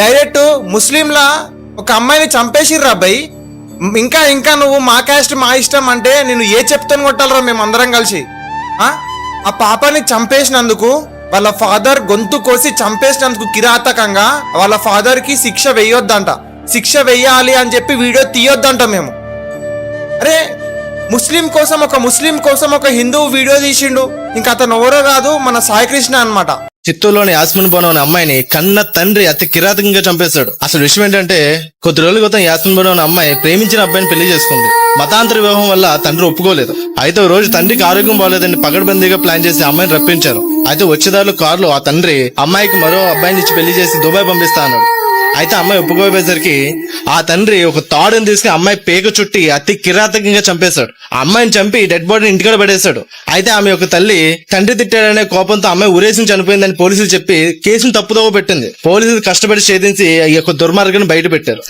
Direct ముస్లింలా ఒక అమ్మాయిని చంపేసిర్రా అబ్బాయి. ఇంకా ఇంకా నువ్వు మా క్యాస్ట్ మా ఇష్టం అంటే నేను ఏ చెప్తాను కొట్టాలరా మేము అందరం కలిసి. ఆ పాపని చంపేసినందుకు వాళ్ళ ఫాదర్ గొంతు కోసి చంపేసినందుకు కిరాతకంగా వాళ్ళ ఫాదర్ కి శిక్ష వెయ్యొద్దంట. శిక్ష వెయ్యాలి అని చెప్పి వీడియో తీయొద్దంట మేము. అరే ఒక ముస్లిం కోసం ఒక హిందువు వీడియో తీసిండు. ఇంకా అతను ఎవరో కాదు, మన సాయికృష్ణ అన్నమాట. చిత్తూరులోని యాస్మిన్ బనో అనే అమ్మాయిని కన్న తండ్రి అతి కిరాతకంగా చంపేశాడు. అసలు విషయం ఏంటంటే, కొద్ది రోజుల క్రితం యాస్మిన్ బనో అనే అమ్మాయి ప్రేమించిన అబ్బాయిని పెళ్లి చేసుకుంది. మతాంతర వివాహం వల్ల తండ్రి ఒప్పుకోలేదు. అయితే ఓ రోజు తండ్రికి ఆరోగ్యం బాగోలేదని పగడ్బందీగా ప్లాన్ చేసి అమ్మాయిని రప్పించారు. అయితే వచ్చేదారులు కారులో ఆ తండ్రి అమ్మాయికి మరో అబ్బాయిని ఇచ్చి పెళ్లి చేసి దుబాయ్ పంపిస్తా అన్నాడు. అయితే అమ్మాయి ఒప్పుకోపోయేసరికి ఆ తండ్రి ఒక తాడుని తీసుకుని అమ్మాయి పేక చుట్టి అతి కిరాతకంగా చంపేశాడు. ఆ అమ్మాయిని చంపి డెడ్ బాడీని ఇంటికాడ పడేశాడు. అయితే ఆమె ఒక తల్లి తండ్రి తిట్టాడనే కోపంతో అమ్మాయి ఉరేసి చనిపోయిందని పోలీసులు చెప్పి కేసును తప్పుదోవ పెట్టింది. పోలీసులు కష్టపడి ఛేదించి ఈ యొక్క దుర్మార్గాన్ని బయట పెట్టారు.